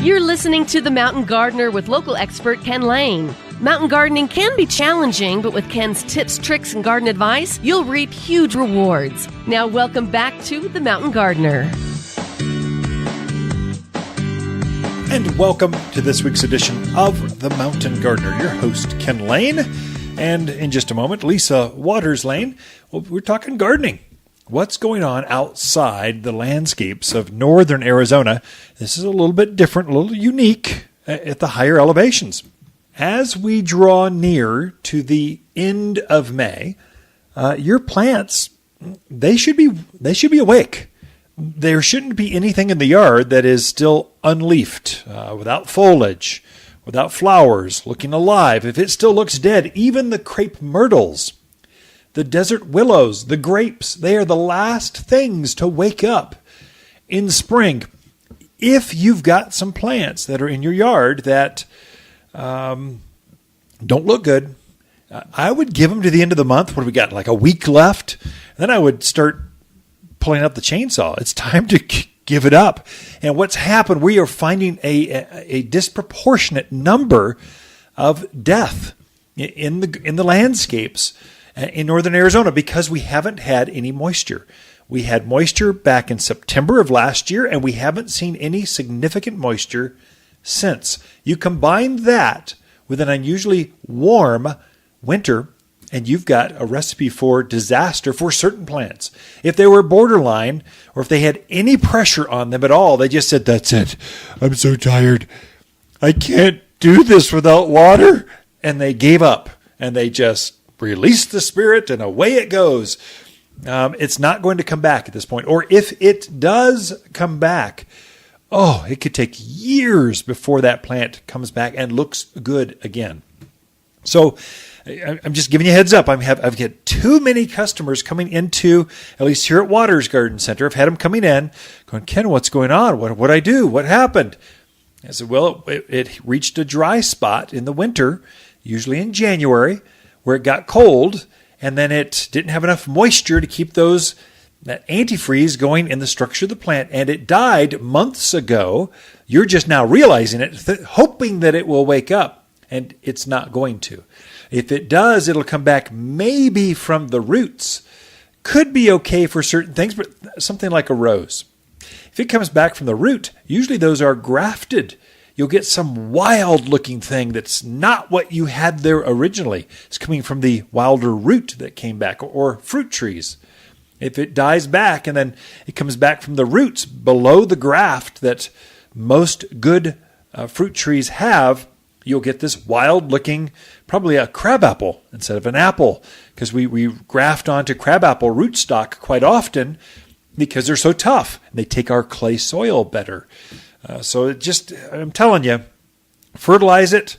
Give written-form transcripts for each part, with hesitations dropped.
You're listening to The Mountain Gardener with local expert Ken Lane. Mountain gardening can be challenging, but with Ken's tips, tricks, and garden advice, you'll reap huge rewards. Now welcome back to The Mountain Gardener. And welcome to this week's edition of The Mountain Gardener. Your host, Ken Lane. And in just a moment, Lisa Waters Lane. Well, we're talking gardening. What's going on outside the landscapes of northern Arizona? This is a little bit different, a little unique at the higher elevations. As we draw near to the end of May, your plants, they should be awake. There shouldn't be anything in the yard that is still unleafed, without foliage, without flowers, looking alive. If it still looks dead, even the crepe myrtles, the desert willows, the grapes, they are the last things to wake up in spring. If you've got some plants that are in your yard that don't look good, I would give them to the end of the month. What do we got? Like a week left? And then I would start pulling up the chainsaw. It's time to give it up. And what's happened, we are finding a disproportionate number of death in the landscapes in northern Arizona because we haven't had any moisture. We had moisture back in September of last year, and we haven't seen any significant moisture since. You combine that with an unusually warm winter, and you've got a recipe for disaster for certain plants. If they were borderline, or if they had any pressure on them at all, they just said, "That's it. I'm so tired. I can't do this without water." And they gave up, and they just released the spirit, and away it goes. It's not going to come back at this point. Or if it does come back, it could take years before that plant comes back and looks good again. So I'm just giving you a heads up. I've got too many customers coming into, at least here at Waters Garden Center. I've had them coming in going, "Ken, what's going on? What'd I do? What happened?" I said, well, it reached a dry spot in the winter, usually in January, where it got cold, and then it didn't have enough moisture to keep that antifreeze going in the structure of the plant, and it died months ago. You're just now realizing it, hoping that it will wake up, and it's not going to. If it does, it'll come back maybe from the roots. Could be okay for certain things, but something like a rose. If it comes back from the root, usually those are grafted. You'll get some wild-looking thing that's not what you had there originally. It's coming from the wilder root that came back, or fruit trees. If it dies back and then it comes back from the roots below the graft that most good fruit trees have, you'll get this wild-looking, probably a crabapple instead of an apple, because we graft onto crabapple rootstock quite often because they're so tough. And they take our clay soil better. I'm telling you, fertilize it,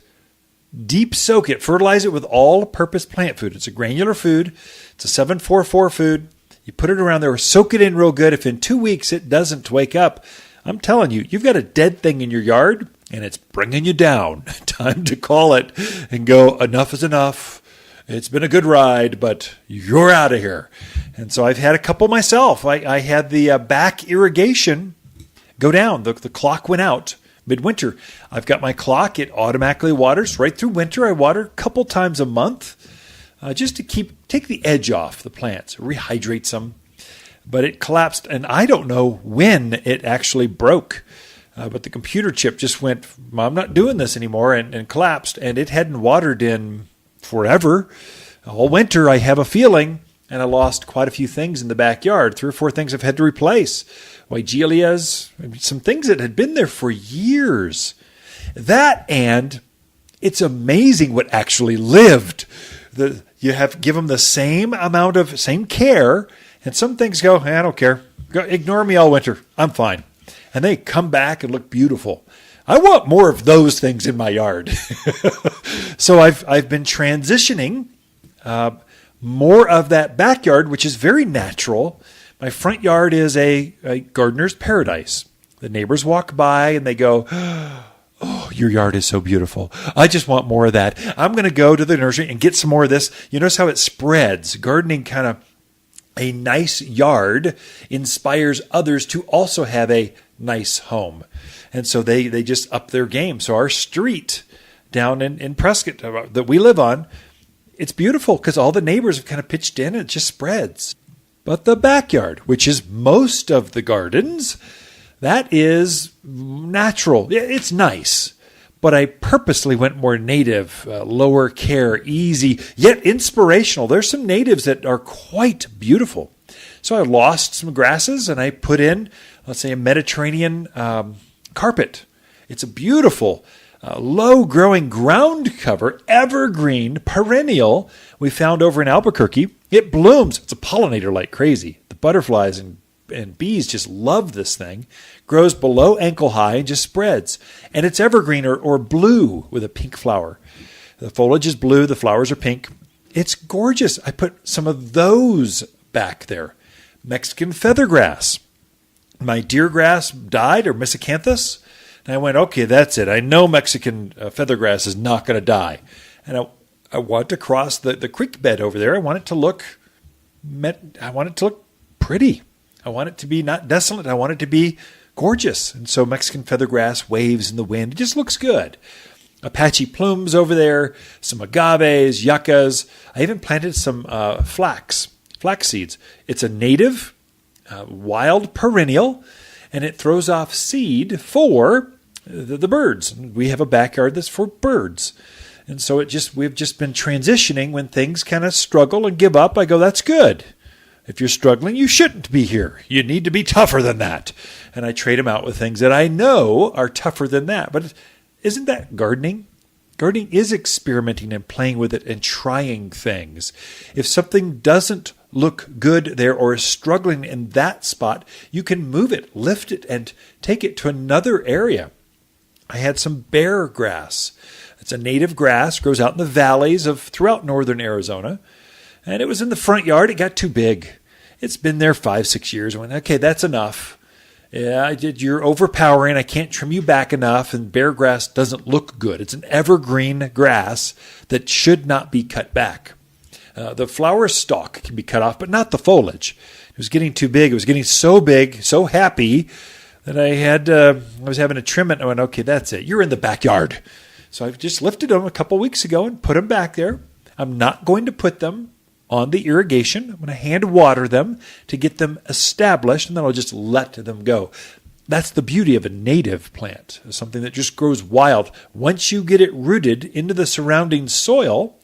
deep soak it, fertilize it with all-purpose plant food. It's a granular food. It's a 744 food. You put it around there, soak it in real good. If in 2 weeks it doesn't wake up, I'm telling you, you've got a dead thing in your yard, and it's bringing you down. Time to call it and go, enough is enough. It's been a good ride, but you're out of here. And so I've had a couple myself. I had the back irrigation go down. The clock went out midwinter. I've got my clock. It automatically waters right through winter. I water a couple times a month just to take the edge off the plants, rehydrates them. But it collapsed, and I don't know when it actually broke. But the computer chip just went, "I'm not doing this anymore," and collapsed, and it hadn't watered in forever. All winter, I have a feeling, and I lost quite a few things in the backyard. 3 or 4 things I've had to replace. Weigelias, some things that had been there for years. That, and it's amazing what actually lived. You have give them the same amount of same care, and some things go, "I don't care. Go, ignore me all winter. I'm fine." And they come back and look beautiful. I want more of those things in my yard. So I've been transitioning more of that backyard, which is very natural. My front yard is a gardener's paradise. The neighbors walk by and they go, "Oh, your yard is so beautiful. I just want more of that. I'm going to go to the nursery and get some more of this." You notice how it spreads. Gardening a nice yard inspires others to also have a nice home. And so they just up their game. So our street down in Prescott that we live on, it's beautiful because all the neighbors have kind of pitched in and it just spreads. But the backyard, which is most of the gardens, that is natural. It's nice. But I purposely went more native, lower care, easy, yet inspirational. There's some natives that are quite beautiful. So I lost some grasses and I put in, let's say, a Mediterranean carpet. It's a beautiful, low-growing ground cover, evergreen, perennial we found over in Albuquerque. It blooms. It's a pollinator like crazy. The butterflies and bees just love this thing. Grows below ankle high and just spreads. And it's evergreen or blue with a pink flower. The foliage is blue. The flowers are pink. It's gorgeous. I put some of those back there. Mexican feathergrass. My deer grass died, or Miscanthus. And I went, okay, that's it. I know Mexican feathergrass is not going to die. And I want to cross the creek bed over there. I want it to look pretty. I want it to be not desolate. I want it to be gorgeous. And so Mexican feathergrass waves in the wind. It just looks good. Apache plumes over there, some agaves, yuccas. I even planted some flax seeds. It's a native, wild perennial, and it throws off seed for the birds. We have a backyard that's for birds. And so we've just been transitioning when things kind of struggle and give up. I go, that's good. If you're struggling, you shouldn't be here. You need to be tougher than that. And I trade them out with things that I know are tougher than that. But isn't that gardening? Gardening is experimenting and playing with it and trying things. If something doesn't look good there or is struggling in that spot, you can move it, lift it, and take it to another area. I had some bear grass. It's a native grass, grows out in the valleys throughout northern Arizona. And it was in the front yard. It got too big. It's been there 5-6 years. I went, okay, that's enough. Yeah, you're overpowering. I can't trim you back enough. And bear grass doesn't look good. It's an evergreen grass that should not be cut back. The flower stalk can be cut off, but not the foliage. It was getting too big. It was getting so big, so happy that I was having to trim it. I went, okay, that's it. You're in the backyard. So I've just lifted them a couple weeks ago and put them back there. I'm not going to put them on the irrigation. I'm going to hand water them to get them established, and then I'll just let them go. That's the beauty of a native plant, something that just grows wild. Once you get it rooted into the surrounding soil,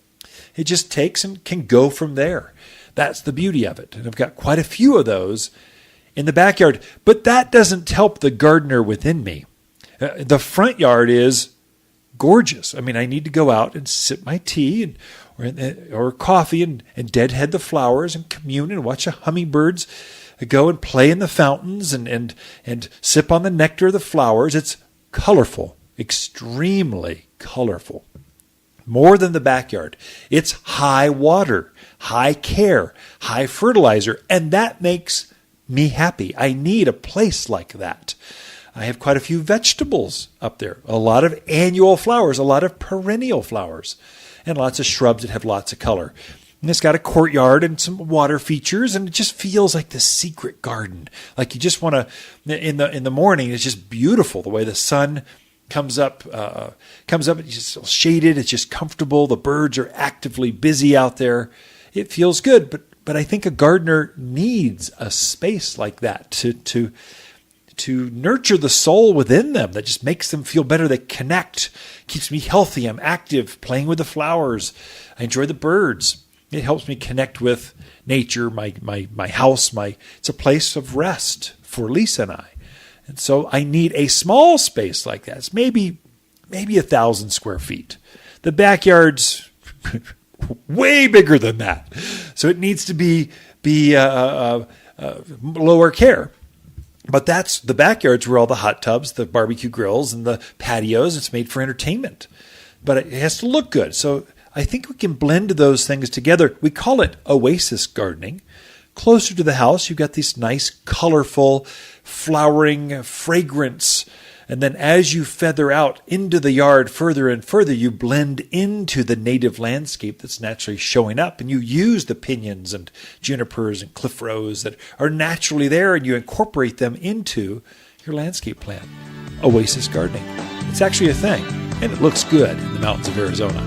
it just takes and can go from there. That's the beauty of it. And I've got quite a few of those in the backyard. But that doesn't help the gardener within me. The front yard is gorgeous. I mean, I need to go out and sip my tea or coffee and deadhead the flowers and commune and watch the hummingbirds go and play in the fountains and sip on the nectar of the flowers. It's colorful, extremely colorful. More than the backyard. It's high water, high care, high fertilizer, and that makes me happy. I need a place like that. I have quite a few vegetables up there, a lot of annual flowers, a lot of perennial flowers, and lots of shrubs that have lots of color. And it's got a courtyard and some water features, and it just feels like the secret garden. Like you just want to, in the morning, it's just beautiful the way the sun comes up, it's just shaded, it's just comfortable. The birds are actively busy out there. It feels good, but I think a gardener needs a space like that to nurture the soul within them. That just makes them feel better. They connect, keeps me healthy. I'm active, playing with the flowers. I enjoy the birds. It helps me connect with nature, my house. It's a place of rest for Lisa and I. And so I need a small space like that. It's maybe 1,000 square feet. The backyard's way bigger than that. So it needs to be lower care. But that's the backyard's where all the hot tubs, the barbecue grills, and the patios. It's made for entertainment. But it has to look good. So I think we can blend those things together. We call it Oasis Gardening. Closer to the house, you've got this nice, colorful, flowering fragrance. And then as you feather out into the yard further and further, you blend into the native landscape that's naturally showing up. And you use the pinyons and junipers and cliff rose that are naturally there, and you incorporate them into your landscape plant. Oasis Gardening. It's actually a thing, and it looks good in the mountains of Arizona.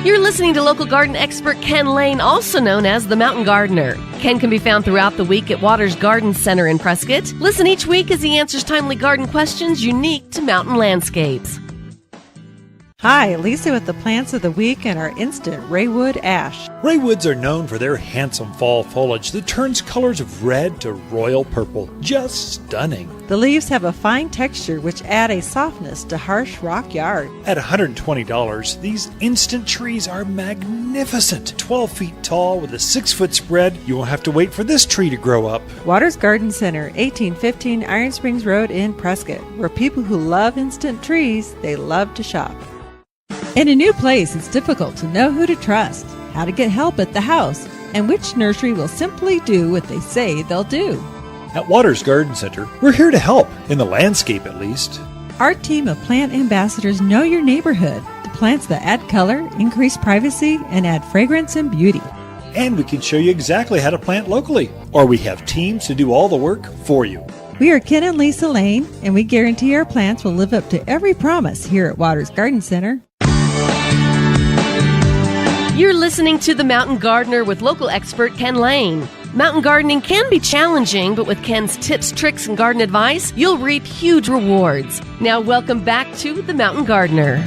You're listening to local garden expert Ken Lane, also known as the Mountain Gardener. Ken can be found throughout the week at Waters Garden Center in Prescott. Listen each week as he answers timely garden questions unique to mountain landscapes. Hi, Lisa with the plants of the week and our instant Raywood ash. Raywoods are known for their handsome fall foliage that turns colors of red to royal purple. Just stunning. The leaves have a fine texture which add a softness to harsh rock yard. At $120, these instant trees are magnificent. 12 feet tall with a 6-foot spread. You won't have to wait for this tree to grow up. Waters Garden Center, 1815 Iron Springs Road in Prescott, where people who love instant trees, they love to shop. In a new place, it's difficult to know who to trust, how to get help at the house, and which nursery will simply do what they say they'll do. At Waters Garden Center, we're here to help, in the landscape at least. Our team of plant ambassadors know your neighborhood, the plants that add color, increase privacy, and add fragrance and beauty. And we can show you exactly how to plant locally, or we have teams to do all the work for you. We are Ken and Lisa Lane, and we guarantee our plants will live up to every promise here at Waters Garden Center. You're listening to The Mountain Gardener with local expert Ken Lane. Mountain gardening can be challenging, but with Ken's tips, tricks, and garden advice, you'll reap huge rewards. Now welcome back to The Mountain Gardener.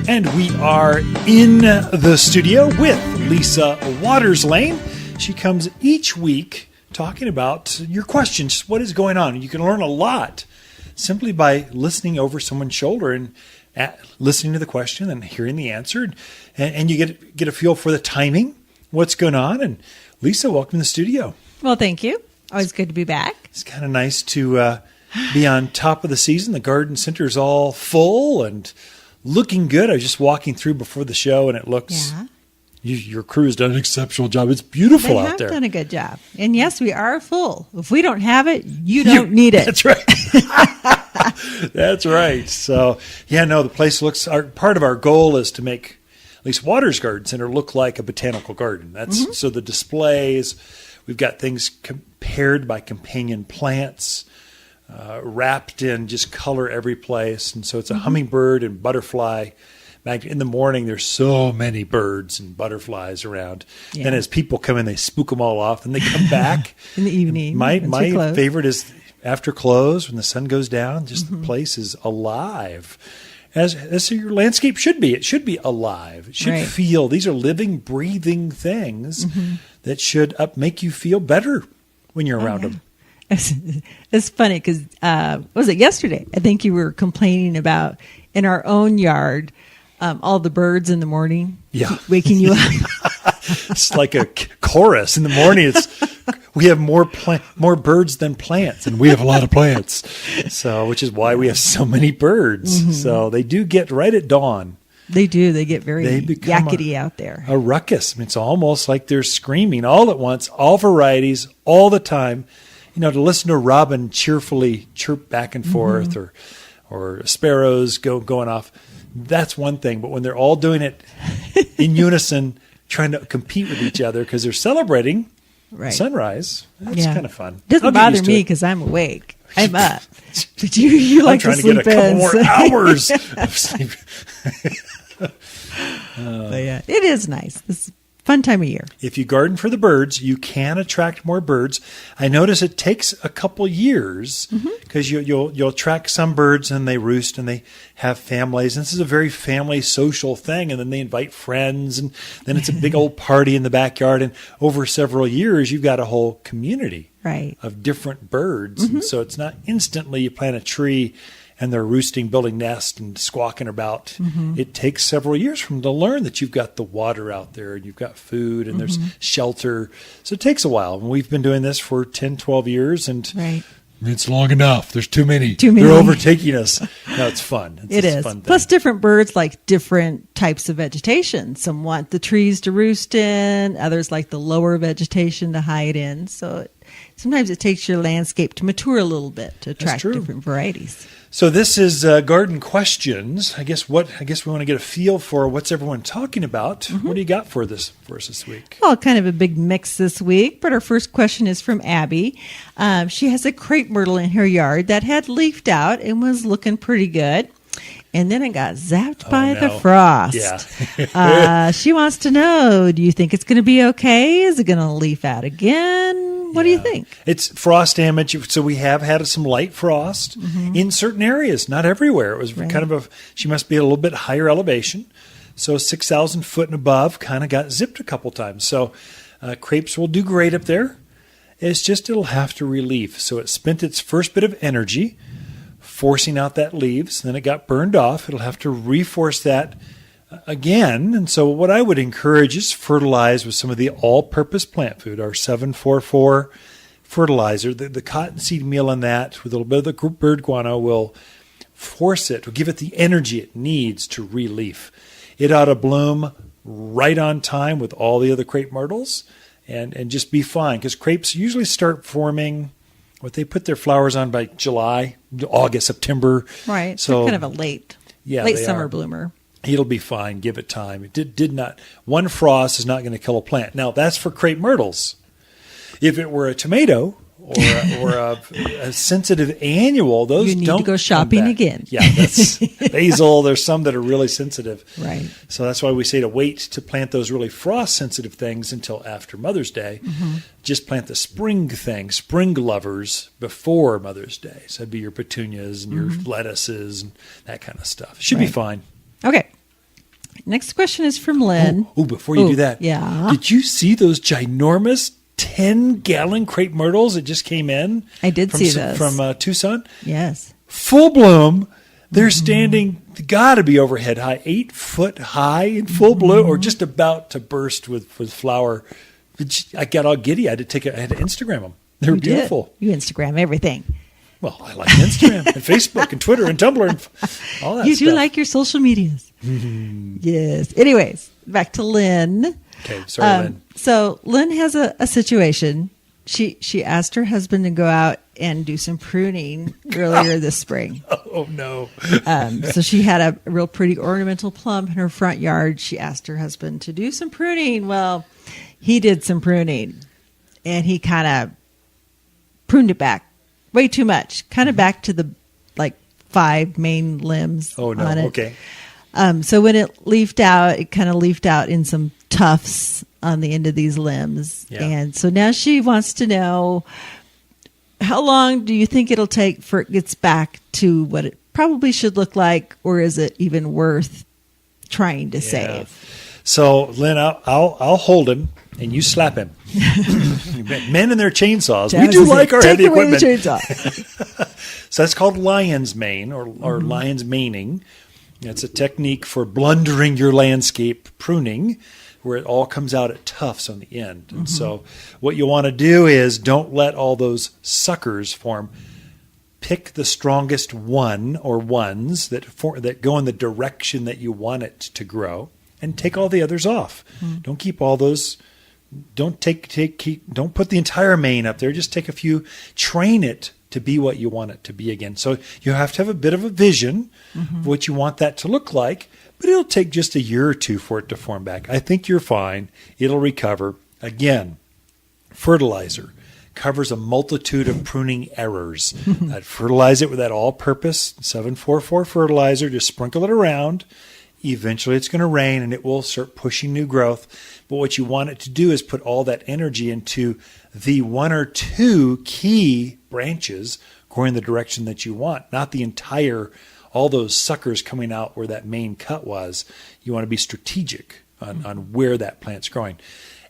And we are in the studio with Lisa Waters Lane. She comes each week talking about your questions, what is going on. You can learn a lot simply by listening over someone's shoulder and listening to the question and hearing the answer, and you get a feel for the timing, what's going on. And Lisa, welcome to the studio. Well, thank you. Always good to be back. It's kind of nice to be on top of the season. The garden center is all full and looking good. I was just walking through before the show, and it looks your crew has done an exceptional job. It's beautiful out there. They have done a good job. And yes, we are full. If we don't have it, you don't need it. That's right. That's right. So, the place looks, part of our goal is to make at least Waters Garden Center look like a botanical garden. That's so the displays, we've got things paired by companion plants, wrapped in just color every place. And so it's a hummingbird and butterfly. In the morning, there's so many birds and butterflies around. Yeah. And as people come in, they spook them all off, and they come back. In the evening. My favorite is after close, when the sun goes down, just the place is alive. As your landscape should be. It should be alive. It should feel. These are living, breathing things that should make you feel better when you're around them. It's funny because, was it yesterday? I think you were complaining about in our own yard, all the birds in the morning waking you up. It's like a chorus in the morning. We have more birds than plants, and we have a lot of plants. So, which is why we have so many birds. So they do get right at dawn. They do. They get very yakety out there. A ruckus. I mean, it's almost like they're screaming all at once, all varieties, all the time. To listen to a robin cheerfully chirp back and forth, or sparrows going off. That's one thing. But when they're all doing it in unison, trying to compete with each other because they're celebrating sunrise, that's kind of fun. Doesn't bother me because I'm awake. I'm up. But you like to sleep in. I'm trying to get a couple more hours of sleep. But it is nice. It's a fun time of year. If you garden for the birds, you can attract more birds. I notice it takes a couple years because you'll attract some birds and they roost and they have families. And this is a very family social thing. And then they invite friends, and then it's a big old party in the backyard. And over several years, you've got a whole community of different birds. And so it's not instantly you plant a tree and they're roosting, building nests, and squawking about. It takes several years for them to learn that you've got the water out there, and you've got food, and there's shelter. So it takes a while. And we've been doing this for 10, 12 years, and it's long enough. There's too many. They're overtaking us. No, it's fun. It is. Fun thing. Plus, different birds like different types of vegetation. Some want the trees to roost in. Others like the lower vegetation to hide in. So sometimes it takes your landscape to mature a little bit to attract true. different varieties. So this is garden questions. I guess we want to get a feel for what's everyone talking about. What do you got for us this week? Well, kind of a big mix this week, but our first question is from Abby. She has a crepe myrtle in her yard that had leafed out and was looking pretty good. And then it got zapped by the frost. Yeah. She wants to know, do you think it's going to be okay? Is it going to leaf out again? What do you think? It's frost damage. So we have had some light frost in certain areas, not everywhere. It was kind of she must be a little bit higher elevation. So 6,000 foot and above kind of got zipped a couple times. So crepes will do great up there. It's just it'll have to relief. So it spent its first bit of energy forcing out that leaves. Then it got burned off. It'll have to reforce that again. And so what I would encourage is fertilize with some of the all-purpose plant food, our 744 fertilizer. The cottonseed meal in that with a little bit of the bird guano will force it, will give it the energy it needs to relief. It ought to bloom right on time with all the other crepe myrtles and just be fine, because crepes usually start forming what they put their flowers on by July, August, September. Right. So they're kind of a late summer bloomer. It'll be fine. Give it time. It did not. One frost is not going to kill a plant. Now that's for crepe myrtles. If it were a tomato or a sensitive annual, those you need don't to go shopping again. Yeah, that's basil. There's some that are really sensitive. Right. So that's why we say to wait to plant those really frost-sensitive things until after Mother's Day. Just plant the spring lovers before Mother's Day. So that'd be your petunias and your lettuces and that kind of stuff. Should be fine. Okay. Next question is from Lynn. Before you do that, yeah. Did you see those ginormous 10-gallon crepe myrtles that just came in? I did see those. From Tucson? Yes. Full bloom. They're standing, got to be overhead high, 8 foot high in full bloom, or just about to burst with flower. I got all giddy. I had to Instagram them. They were beautiful. You Instagram everything. Well, I like Instagram and Facebook and Twitter and Tumblr and all that stuff. You do like your social medias. Yes. Anyways, back to Lynn. Okay, sorry, Lynn. So Lynn has a situation. She asked her husband to go out and do some pruning earlier this spring. Oh, no. So she had a real pretty ornamental plum in her front yard. She asked her husband to do some pruning. Well, he did some pruning, and he kind of pruned it back way too much, kind of back to the 5 main limbs. Oh, no. On it. Okay. So when it leafed out, it kind of leafed out in some tufts on the end of these limbs. Yeah. And so now she wants to know, how long do you think it'll take for it gets back to what it probably should look like, or is it even worth trying to save? So, Lynn, I'll hold him and you slap him. Men and their chainsaws. Travis, we do like our heavy equipment. Take away the chainsaw. So that's called lion's mane or lion's maning. It's a technique for blundering your landscape pruning, where it all comes out at tufts on the end. And so what you want to do is don't let all those suckers form. Pick the strongest one or ones that go in the direction that you want it to grow, and take all the others off. Don't keep all those. Don't don't put the entire mane up there. Just take a few. Train it to be what you want it to be again. So you have to have a bit of a vision of what you want that to look like, but it'll take just a year or two for it to form back. I think you're fine. It'll recover. Again, fertilizer covers a multitude of pruning errors. I'd fertilize it with that all-purpose 744 fertilizer. Just sprinkle it around. Eventually it's going to rain and it will start pushing new growth. But what you want it to do is put all that energy into the 1 or 2 key branches going the direction that you want, not the entire, all those suckers coming out where that main cut was. You want to be strategic on where that plant's growing.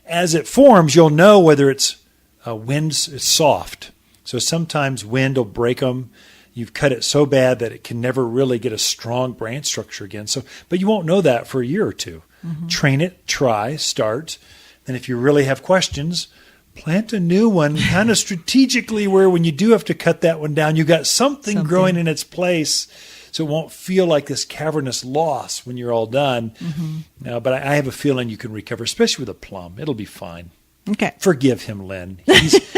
As it forms, you'll know whether it's it's soft. So sometimes wind will break them. You've cut it so bad that it can never really get a strong branch structure again. But you won't know that for a year or two. Train it, try, start. And if you really have questions, plant a new one kind of strategically, where when you do have to cut that one down, you got something growing in its place, so it won't feel like this cavernous loss when you're all done. But I have a feeling you can recover, especially with a plum. It'll be fine. Okay. Forgive him, Lynn.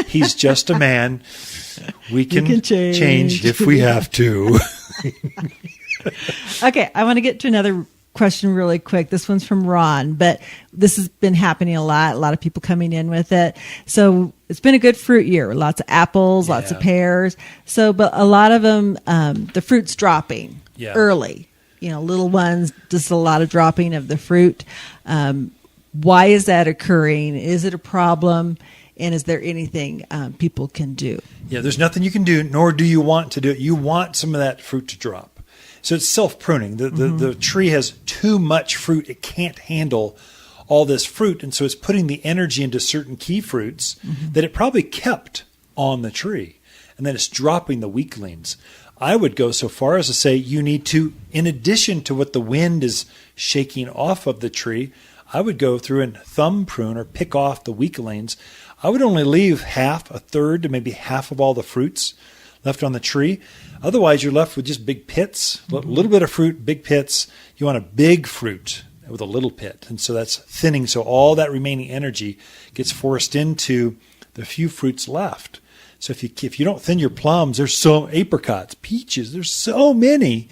He's just a man. We can change if we have to. Okay, I want to get to another question really quick. This one's from Ron, but this has been happening a lot of people coming in with it. So it's been a good fruit year. Lots of apples, lots of pears. So, but a lot of them, the fruit's dropping early. Little ones, just a lot of dropping of the fruit. Why is that occurring? Is it a problem? And is there anything people can do? Yeah, there's nothing you can do, nor do you want to do it. You want some of that fruit to drop. So it's self-pruning. The tree has too much fruit. It can't handle all this fruit. And so it's putting the energy into certain key fruits that it probably kept on the tree. And then it's dropping the weaklings. I would go so far as to say you need to, in addition to what the wind is shaking off of the tree, I would go through and thumb prune or pick off the weaklings. I would only leave half, a third, to maybe half of all the fruits left on the tree. Otherwise, you're left with just big pits, a little bit of fruit, big pits. You want a big fruit with a little pit. And so that's thinning. So all that remaining energy gets forced into the few fruits left. So if you don't thin your plums, there's so apricots, peaches, there's so many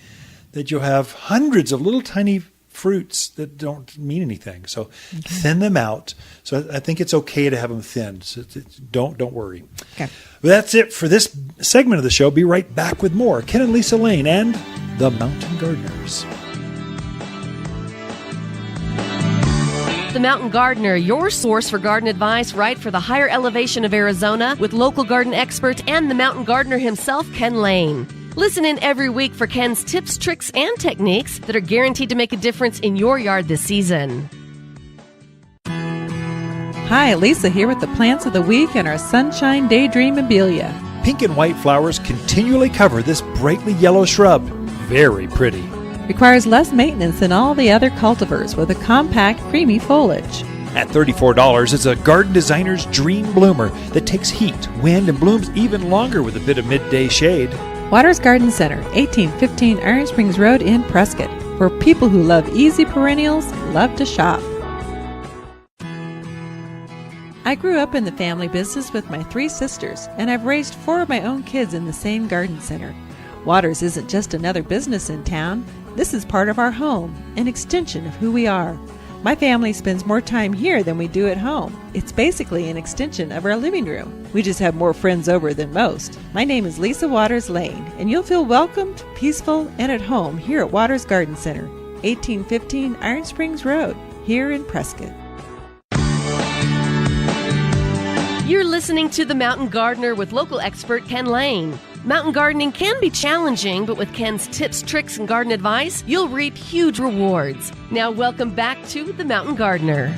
that you'll have hundreds of little tiny fruits that don't mean anything. So thin them out. So I think it's okay to have them thinned. So don't worry. Okay. Well, that's it for this segment of the show. Be right back with more Ken and Lisa Lane and the Mountain Gardeners. The Mountain Gardener, your source for garden advice right for the higher elevation of Arizona with local garden expert and the Mountain Gardener himself, Ken Lane. Listen in every week for Ken's tips, tricks, and techniques that are guaranteed to make a difference in your yard this season. Hi, Lisa here with the plants of the week and our Sunshine Daydream Abelia. Pink and white flowers continually cover this brightly yellow shrub. Very pretty. Requires less maintenance than all the other cultivars with a compact, creamy foliage. At $34, it's a garden designer's dream bloomer that takes heat, wind, and blooms even longer with a bit of midday shade. Waters Garden Center, 1815 Iron Springs Road in Prescott, where people who love easy perennials love to shop. I grew up in the family business with my 3 sisters, and I've raised 4 of my own kids in the same garden center. Waters isn't just another business in town. This is part of our home, an extension of who we are. My family spends more time here than we do at home. It's basically an extension of our living room. We just have more friends over than most. My name is Lisa Waters Lane, and you'll feel welcomed, peaceful, and at home here at Waters Garden Center, 1815 Iron Springs Road, here in Prescott. You're listening to The Mountain Gardener with local expert Ken Lane. Mountain gardening can be challenging, but with Ken's tips, tricks, and garden advice, you'll reap huge rewards. Now welcome back to The Mountain Gardener.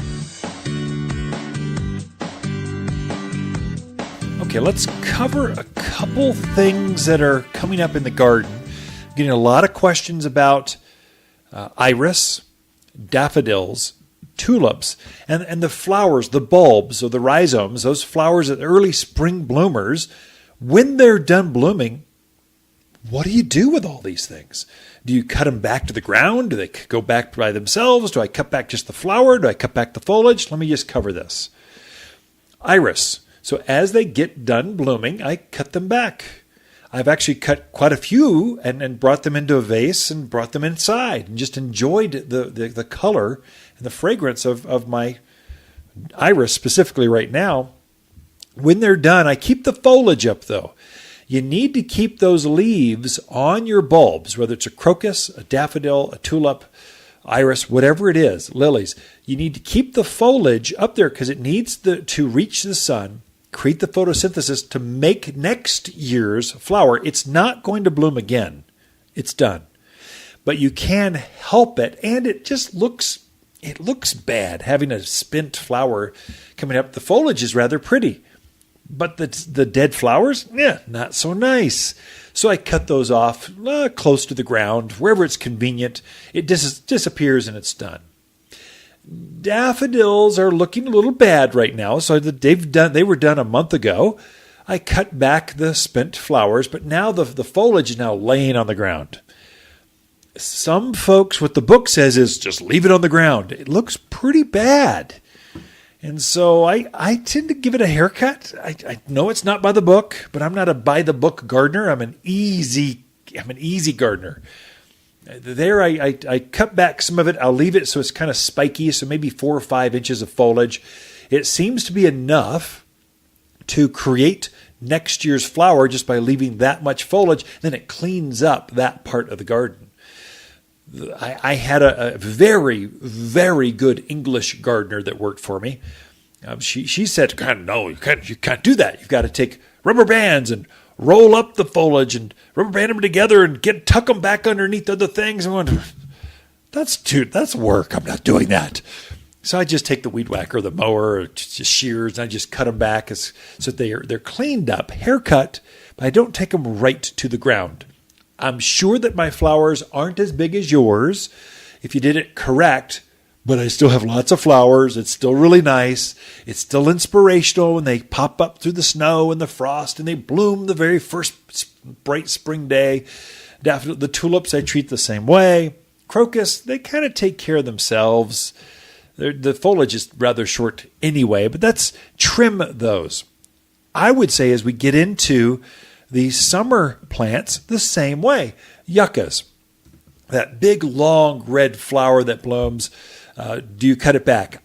Okay, let's cover a couple things that are coming up in the garden. Getting a lot of questions about iris, daffodils, tulips, and the flowers, the bulbs or the rhizomes, those flowers, the early spring bloomers. When they're done blooming, what do you do with all these things? Do you cut them back to the ground? Do they go back by themselves? Do I cut back just the flower? Do I cut back the foliage? Let me just cover this. Iris. So as they get done blooming, I cut them back. I've actually cut quite a few and brought them into a vase and brought them inside and just enjoyed the color and the fragrance of my iris specifically right now. When they're done, I keep the foliage up, though. You need to keep those leaves on your bulbs, whether it's a crocus, a daffodil, a tulip, iris, whatever it is, lilies. You need to keep the foliage up there because it needs to reach the sun, create the photosynthesis to make next year's flower. It's not going to bloom again. It's done. But you can help it, and it just looks bad having a spent flower coming up. The foliage is rather pretty. But the dead flowers, not so nice. So I cut those off close to the ground, wherever it's convenient. It disappears and it's done. Daffodils are looking a little bad right now. So they were done a month ago. I cut back the spent flowers, but now the foliage is now laying on the ground. Some folks, what the book says is just leave it on the ground. It looks pretty bad. And so I tend to give it a haircut. I know it's not by the book, but I'm not a by the book gardener. I'm an easy gardener. There I cut back some of it. I'll leave it so it's kind of spiky, so maybe 4 or 5 inches of foliage. It seems to be enough to create next year's flower just by leaving that much foliage. Then it cleans up that part of the garden. I had a very, very good English gardener that worked for me. She said, no, you can't do that. You've got to take rubber bands and roll up the foliage and rubber band them together and tuck them back underneath other things. I went, that's work. I'm not doing that. So I just take the weed whacker, the mower, or just shears, and I just cut them back so they're cleaned up, haircut, but I don't take them right to the ground. I'm sure that my flowers aren't as big as yours if you did it correct, but I still have lots of flowers. It's still really nice. It's still inspirational when they pop up through the snow and the frost and they bloom the very first bright spring day. The tulips I treat the same way. Crocus, they kind of take care of themselves. The foliage is rather short anyway, but that's trim those. I would say as we get into the summer plants, the same way. Yuccas, that big long red flower that blooms. Do you cut it back?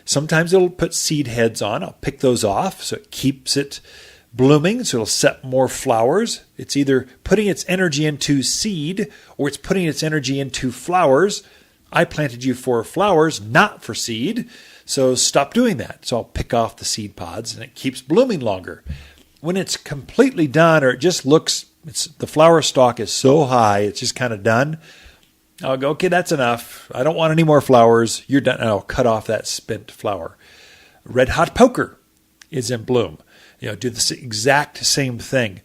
Sometimes it'll put seed heads on. I'll pick those off so it keeps it blooming, so it'll set more flowers. It's either putting its energy into seed or it's putting its energy into flowers. I planted you for flowers, not for seed, so stop doing that. So I'll pick off the seed pods and it keeps blooming longer. When it's completely done, or it just looks, the flower stalk is so high, it's just kind of done, I'll go, okay, that's enough. I don't want any more flowers. You're done. And I'll cut off that spent flower. Red hot poker is in bloom. Do the exact same thing.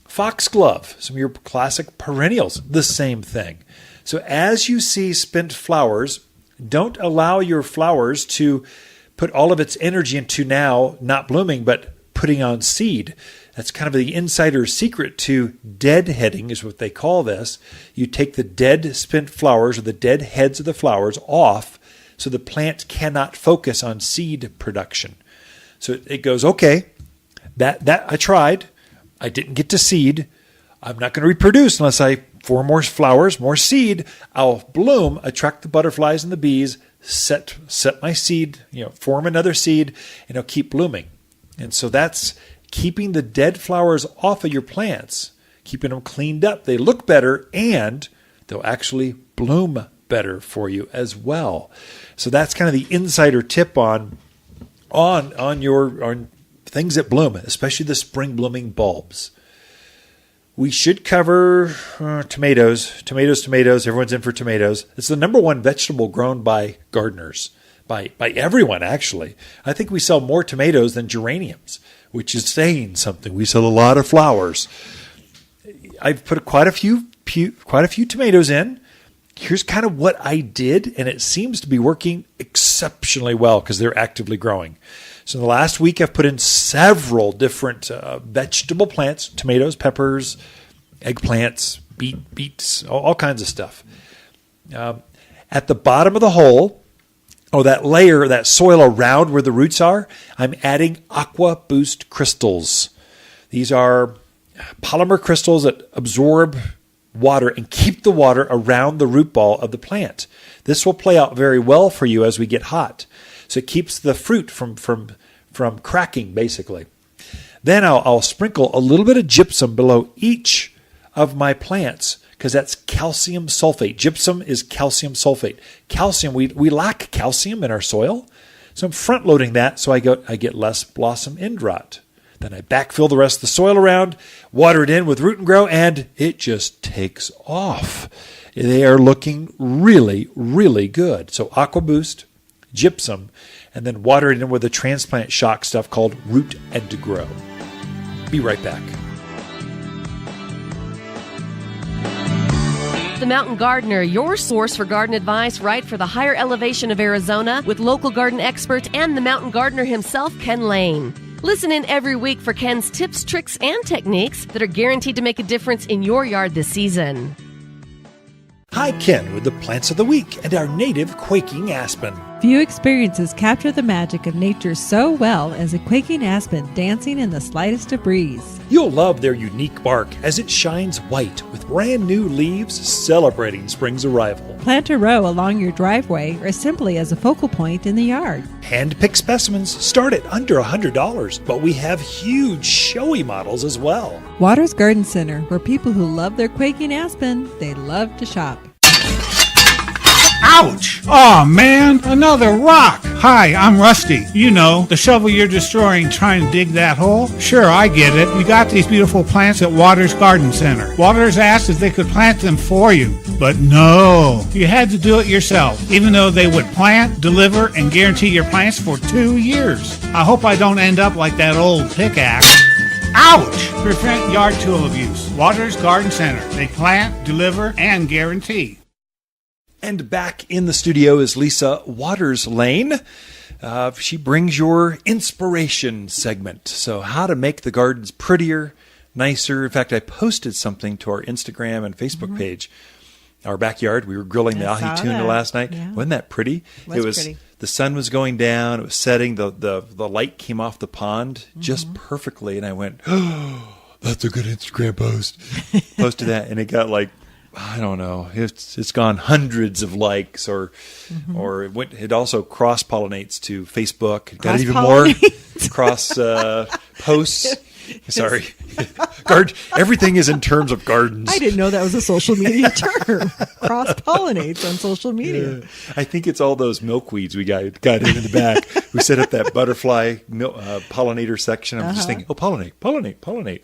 Foxglove, some of your classic perennials, the same thing. So as you see spent flowers, don't allow your flowers to put all of its energy into now not blooming, but putting on seed. That's kind of the insider's secret to deadheading is what they call this. You take the dead spent flowers or the dead heads of the flowers off so the plant cannot focus on seed production. So it goes, okay, that I tried. I didn't get to seed. I'm not going to reproduce unless I form more flowers, more seed. I'll bloom, attract the butterflies and the bees, set my seed, form another seed, and it'll keep blooming. And so that's keeping the dead flowers off of your plants, keeping them cleaned up. They look better and they'll actually bloom better for you as well. So that's kind of the insider tip on things that bloom, especially the spring blooming bulbs. We should cover tomatoes. Everyone's in for tomatoes. It's the number one vegetable grown by gardeners. By everyone, actually. I think we sell more tomatoes than geraniums, which is saying something. We sell a lot of flowers. I've put quite a few tomatoes in. Here's kind of what I did, and it seems to be working exceptionally well because they're actively growing. So in the last week, I've put in several different vegetable plants, tomatoes, peppers, eggplants, beets, all kinds of stuff. At the bottom of the hole, that layer, that soil around where the roots are, I'm adding Aqua Boost crystals. These are polymer crystals that absorb water and keep the water around the root ball of the plant. This will play out very well for you as we get hot. So it keeps the fruit from cracking, basically. Then I'll sprinkle a little bit of gypsum below each of my plants because that's calcium sulfate. Gypsum is calcium sulfate. Calcium, we lack calcium in our soil. So I'm front loading that so I get less blossom end rot. Then I backfill the rest of the soil around, water it in with Root and Grow, and it just takes off. They are looking really, really good. So Aqua Boost, gypsum, and then water it in with a transplant shock stuff called Root and Grow. Be right back. The Mountain Gardener, your source for garden advice right for the higher elevation of Arizona with local garden expert and the Mountain Gardener himself, Ken Lane. Listen in every week for Ken's tips, tricks, and techniques that are guaranteed to make a difference in your yard this season. Hi, Ken with the Plants of the Week and our native Quaking Aspen. Few experiences capture the magic of nature so well as a quaking aspen dancing in the slightest of breeze. You'll love their unique bark as it shines white with brand new leaves celebrating spring's arrival. Plant a row along your driveway or simply as a focal point in the yard. Hand-picked specimens start at under $100, but we have huge showy models as well. Waters Garden Center, where people who love their quaking aspen, they love to shop. Ouch! Aw, man, another rock! Hi, I'm Rusty. You know, the shovel you're destroying trying to dig that hole? Sure, I get it. We got these beautiful plants at Waters Garden Center. Waters asked if they could plant them for you, but no. You had to do it yourself, even though they would plant, deliver, and guarantee your plants for 2 years. I hope I don't end up like that old pickaxe. Ouch! Prevent yard tool abuse. Waters Garden Center. They plant, deliver, and guarantee. And back in the studio is Lisa Waters-Lane. She brings your inspiration segment. So how to make the gardens prettier, nicer. In fact, I posted something to our Instagram and Facebook page. Our backyard, we were grilling the ahi tuna last night. Yeah. Wasn't that pretty? It was pretty. The sun was going down. It was setting. The light came off the pond just perfectly. And I went, oh, that's a good Instagram post. Posted that, and it got like, I don't know. It's gone hundreds of likes, or it also cross pollinates to Facebook. Got even more cross posts. Sorry, everything is in terms of gardens. I didn't know that was a social media term. Cross pollinates on social media. Yeah. I think it's all those milkweeds we got in the back. We set up that butterfly pollinator section. I'm just thinking, pollinate.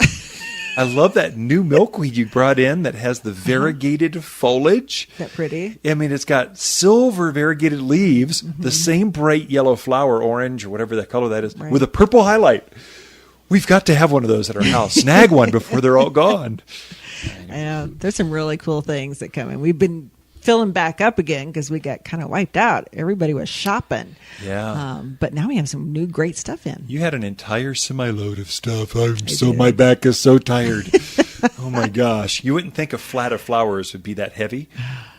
I love that new milkweed you brought in that has the variegated foliage. Isn't that pretty? I mean, it's got silver variegated leaves, the same bright yellow flower, orange or whatever that color that is, with a purple highlight. We've got to have one of those at our house. Snag one before they're all gone. I know. There's some really cool things that come in. We've been filling back up again because we got kind of wiped out. Everybody was shopping. Yeah. But now we have some new great stuff in. You had an entire semi-load of stuff. My back is so tired. Oh my gosh. You wouldn't think a flat of flowers would be that heavy.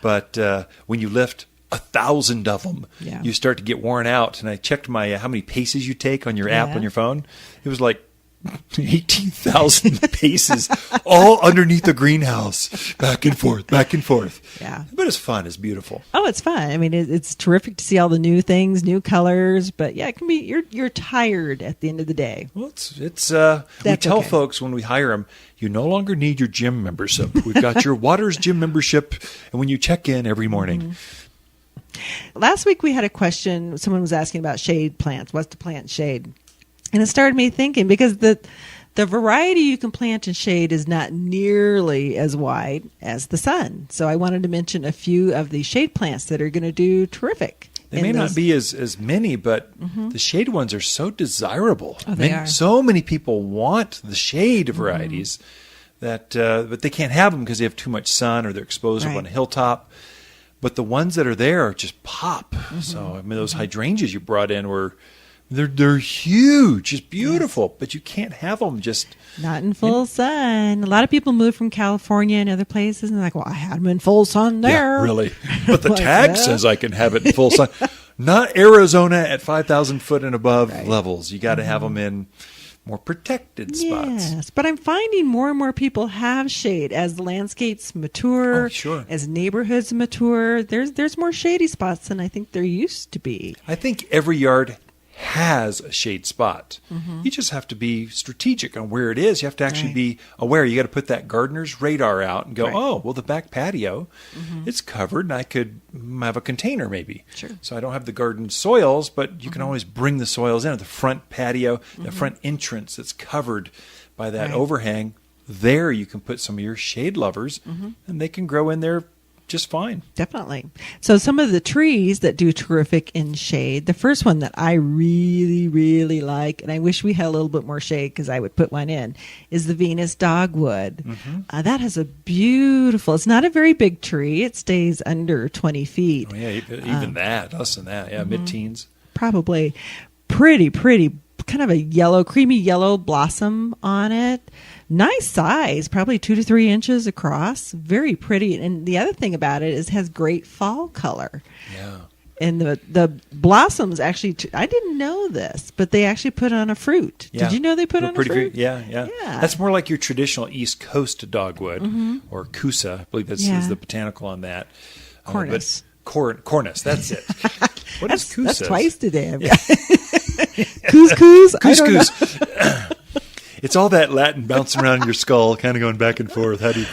But when you lift 1,000 of them, you start to get worn out. And I checked how many paces you take on your app on your phone. It was like 18,000 paces, all underneath the greenhouse, back and forth. Yeah, but it's fun. It's beautiful. Oh, it's fun. I mean, it's terrific to see all the new things, new colors. But yeah, it can be. You're tired at the end of the day. Well, it's. We tell folks when we hire them, you no longer need your gym membership. We've got your Waters gym membership, and when you check in every morning. Last week we had a question. Someone was asking about shade plants. What's to plant shade? And it started me thinking, because the variety you can plant in shade is not nearly as wide as the sun. So I wanted to mention a few of the shade plants that are going to do terrific. They may not be as many, but the shade ones are so desirable. Oh, they are. So many people want the shade varieties that, but they can't have them because they have too much sun or they're exposed up on a hilltop. But the ones that are there just pop. So I mean, those hydrangeas you brought in were. They're huge, just beautiful, but you can't have them just... Not in full sun. A lot of people move from California and other places, and they're like, well, I had them in full sun there. Yeah, really. But the tag says I can have it in full sun. Not Arizona at 5,000 foot and above levels. You got to have them in more protected spots. Yes, but I'm finding more and more people have shade as the landscapes mature, as neighborhoods mature. There's more shady spots than I think there used to be. I think every yard has a shade spot. You just have to be strategic on where it is. You have to actually be aware. You got to put that gardener's radar out and go, oh, well, the back patio, it's covered, and I could have a container maybe. Sure. So I don't have the garden soils, but you can always bring the soils in at the front patio, the front entrance that's covered by that overhang. There you can put some of your shade lovers, and they can grow in there just fine. Definitely. So some of the trees that do terrific in shade, the first one that I really, really like, and I wish we had a little bit more shade because I would put one in, is the Venus dogwood. That has a beautiful, it's not a very big tree. It stays under 20 feet. Oh, yeah, even that, less than that. Yeah, mid-teens. Probably. Pretty, kind of a yellow, creamy yellow blossom on it. Nice size, probably 2 to 3 inches across. Very pretty. And the other thing about it is it has great fall color. Yeah. And the blossoms actually, I didn't know this, but they actually put on a fruit. Yeah. Did you know they put on a fruit? Yeah. That's more like your traditional East Coast dogwood or Kusa. I believe that's is the botanical on that. Cornus. Cornus, that's it. What is Kusa? That's twice today. Couscous? Couscous. It's all that Latin bouncing around in your skull, kind of going back and forth. How do you?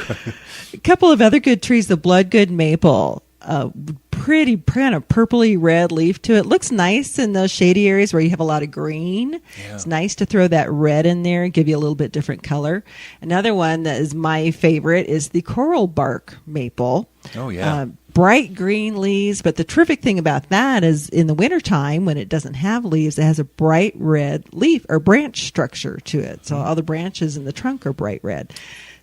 A couple of other good trees, the bloodgood maple. Pretty kind of purpley red leaf to it. Looks nice in those shady areas where you have a lot of green. Yeah. It's nice to throw that red in there and give you a little bit different color. Another one that is my favorite is the coral bark maple. Oh, yeah. Bright green leaves, but the terrific thing about that is in the wintertime when it doesn't have leaves, it has a bright red leaf or branch structure to it. So all the branches in the trunk are bright red.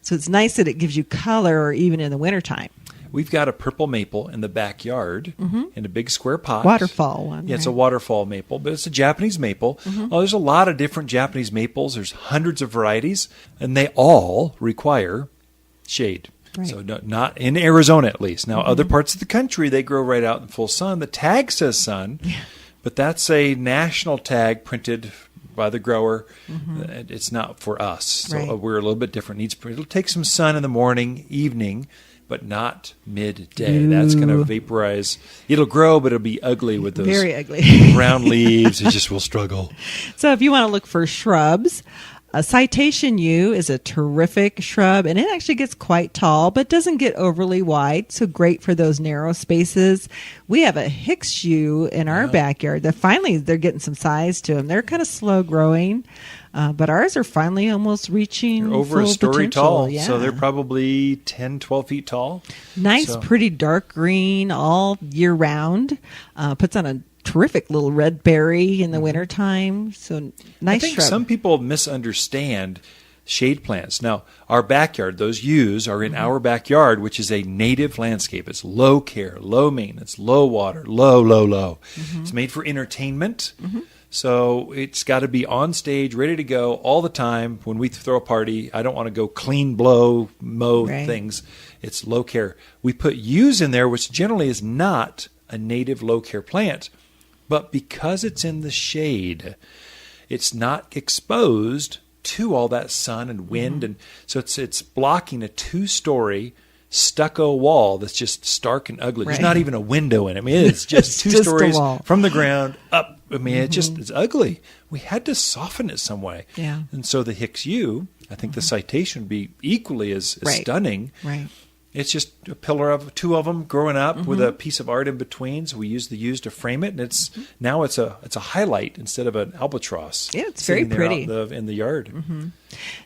So it's nice that it gives you color even in the wintertime. We've got a purple maple in the backyard in a big square pot. Waterfall one. Yeah, it's a waterfall maple, but it's a Japanese maple. Oh, there's a lot of different Japanese maples. There's hundreds of varieties, and they all require shade. Right. So not in Arizona, at least. Now, other parts of the country, they grow right out in full sun. The tag says sun, but that's a national tag printed by the grower. It's not for us. So we're a little bit different. It'll take some sun in the morning, evening, but not midday. Ooh. That's going to vaporize. It'll grow, but it'll be ugly with those very ugly brown leaves. It just will struggle. So if you want to look for shrubs, a citation yew is a terrific shrub, and it actually gets quite tall, but doesn't get overly wide, so great for those narrow spaces. We have a Hicks yew in our backyard that finally they're getting some size to them. They're kind of slow growing, but ours are finally almost reaching they're over full a story potential. tall, Yeah. so they're probably 10, 12 feet tall. Nice, pretty dark green all year round. Puts on a terrific little red berry in the wintertime. So nice I think shrub. some people misunderstand shade plants. Now, our backyard, those yews are in our backyard, which is a native landscape. It's low care, low maintenance, low water, low. It's made for entertainment. So it's got to be on stage, ready to go all the time. When we throw a party, I don't want to go clean, mow things. It's low care. We put yews in there, which generally is not a native low care plant. But because it's in the shade, it's not exposed to all that sun and wind. And so it's blocking a 2-story stucco wall that's just stark and ugly. There's not even a window in it. I mean, it's just two stories from the ground up. I mean, it's ugly. We had to soften it some way. Yeah. And so the Hicks yew, I think the citation would be equally as stunning. Right. It's just a pillar of 2 of them growing up with a piece of art in between. So we use the yews to frame it, and it's a highlight instead of an albatross. Yeah, it's very pretty in the yard.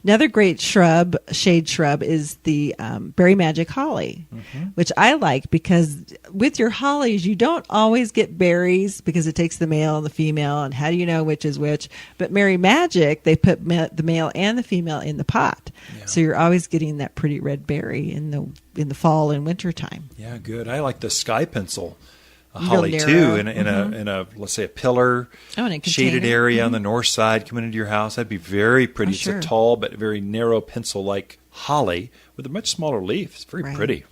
Another great shrub, shade shrub, is the berry magic holly, which I like because with your hollies you don't always get berries because it takes the male and the female, and how do you know which is which? But Berry Magic, they put the male and the female in the pot, so you're always getting that pretty red berry in the fall and winter time. Yeah, good. I like the sky pencil holly too, in a let's say a pillar shaded area on the north side coming into your house. That'd be very pretty. It's a tall but very narrow pencil like holly with a much smaller leaf. It's very pretty.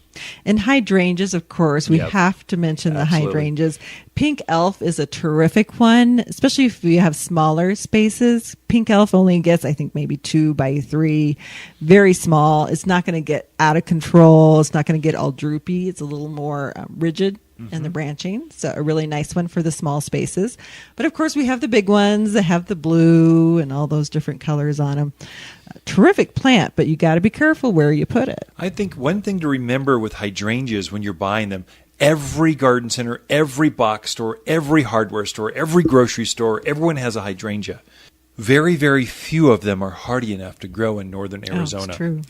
And hydrangeas, of course, we have to mention the hydrangeas. Pink elf is a terrific one, especially if you have smaller spaces. Pink elf only gets, I think, maybe 2 by 3, very small. It's not going to get out of control. It's not going to get all droopy. It's a little more rigid in the branching. So a really nice one for the small spaces. But of course, we have the big ones that have the blue and all those different colors on them. Terrific plant, but you got to be careful where you put it. I think one thing to remember with hydrangeas when you're buying them, every garden center, every box store, every hardware store, every grocery store, everyone has a hydrangea. Very, very few of them are hardy enough to grow in northern Arizona. Oh, that's true.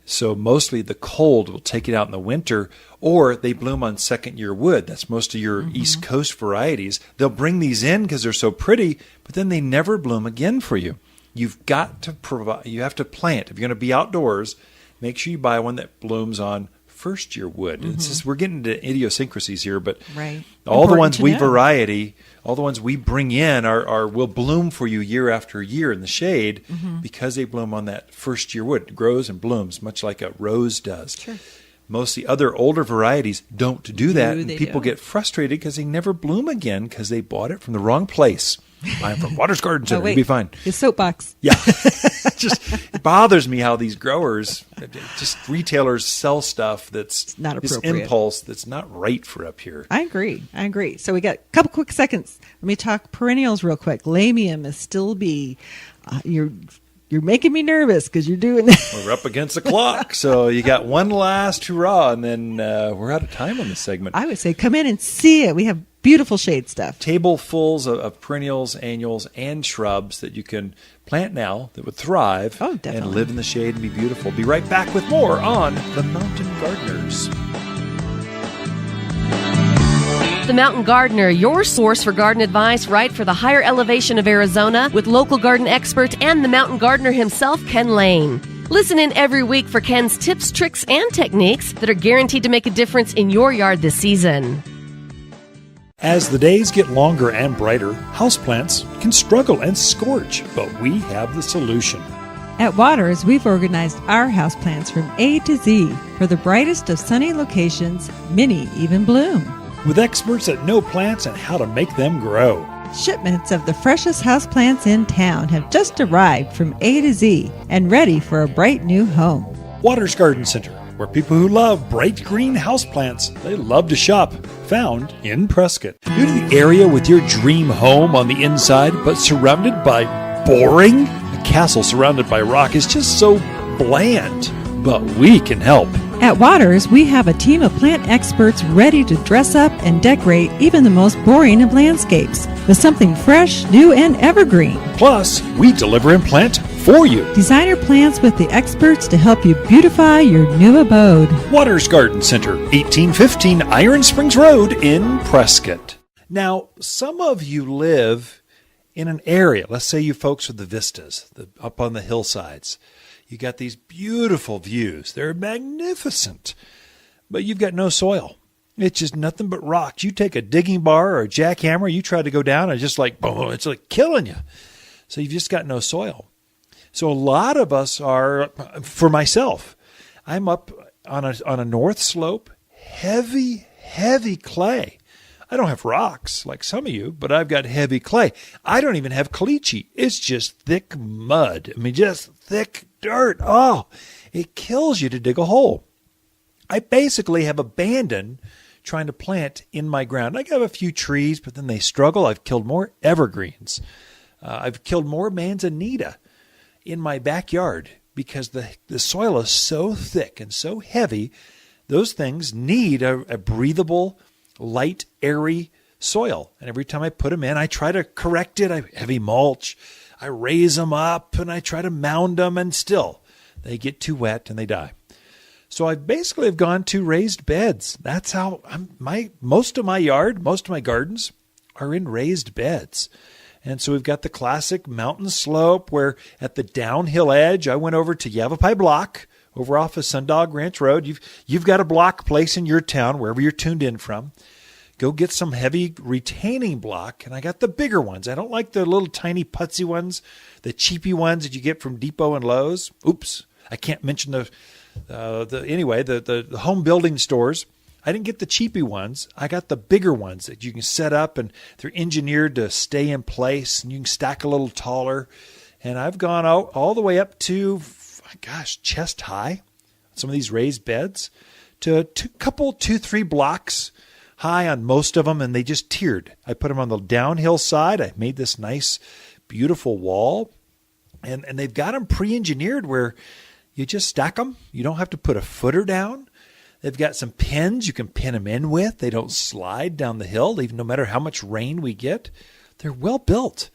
So mostly the cold will take it out in the winter, or they bloom on second-year wood. That's most of your East Coast varieties. They'll bring these in because they're so pretty, but then they never bloom again for you. You've got to provide. You have to plant. If you're going to be outdoors, make sure you buy one that blooms on first-year wood. It's just, we're getting into idiosyncrasies here, but all the ones we bring in will bloom for you year after year in the shade because they bloom on that first-year wood. It grows and blooms much like a rose does. Sure. Most of the other older varieties don't do that. And people don't. get frustrated because they never bloom again because they bought it from the wrong place. Buy them from Waters Garden Center. It'll be fine. His soapbox. Yeah. It bothers me how these growers, just retailers sell stuff that's not this appropriate. impulse that's not right for up here. I agree. So we got a couple quick seconds. Let me talk perennials real quick. Lamium is still B. You're making me nervous because you're doing that. We're up against the clock. So you got one last hurrah, and then we're out of time on this segment. I would say come in and see it. We have beautiful shade stuff. Tablefuls of perennials, annuals, and shrubs that you can plant now that would thrive and live in the shade and be beautiful. Be right back with more on The Mountain Gardeners. The Mountain Gardener, your source for garden advice right for the higher elevation of Arizona with local garden expert and the Mountain Gardener himself, Ken Lane. Listen in every week for Ken's tips, tricks, and techniques that are guaranteed to make a difference in your yard this season. As the days get longer and brighter, houseplants can struggle and scorch, but we have the solution. At Waters, we've organized our houseplants from A to Z for the brightest of sunny locations, many even bloom. With experts that know plants and how to make them grow. Shipments of the freshest houseplants in town have just arrived from A to Z and ready for a bright new home. Waters Garden Center, where people who love bright green houseplants, they love to shop. Found in Prescott. New to the area with your dream home on the inside, but surrounded by boring? A castle surrounded by rock is just so bland. But we can help. At Waters, we have a team of plant experts ready to dress up and decorate even the most boring of landscapes with something fresh, new, and evergreen. Plus, we deliver and plant for you. Designer plants with the experts to help you beautify your new abode. Waters Garden Center, 1815 Iron Springs Road in Prescott. Now, some of you live in an area, let's say you folks with the vistas, up on the hillsides. You got these beautiful views. They're magnificent. But you've got no soil. It's just nothing but rocks. You take a digging bar or a jackhammer, you try to go down, and just like, boom, it's like killing you. So you've just got no soil. So a lot of us are, for myself, I'm up on a north slope, heavy clay. I don't have rocks like some of you, but I've got heavy clay. I don't even have caliche. It's just thick mud. I mean, just thick dirt. Oh, it kills you to dig a hole. I basically have abandoned trying to plant in my ground. I have a few trees, but then they struggle. I've killed more evergreens. I've killed more manzanita in my backyard because the soil is so thick and so heavy. Those things need a breathable, light, airy soil. And every time I put them in, I try to correct it. I heavy mulch. I raise them up and I try to mound them, and still they get too wet and they die. So I basically have gone to raised beds. That's how most of my gardens are in raised beds. And so we've got the classic mountain slope where at the downhill edge, I went over to Yavapai Block over off of Sundog Ranch Road. You've got a block place in your town, wherever you're tuned in from. Go get some heavy retaining block, and I got the bigger ones. I don't like the little tiny putsy ones, the cheapy ones that you get from Depot and Lowe's. Oops, I can't mention the home building stores. I didn't get the cheapy ones. I got the bigger ones that you can set up, and they're engineered to stay in place, and you can stack a little taller. And I've gone out all the way up to, chest high, some of these raised beds, to 2-3 blocks high on most of them, and they just tiered. I put them on the downhill side. I made this nice, beautiful wall, and they've got them pre-engineered where you just stack them. You don't have to put a footer down. They've got some pins you can pin them in with. They don't slide down the hill, even no matter how much rain we get. They're well built.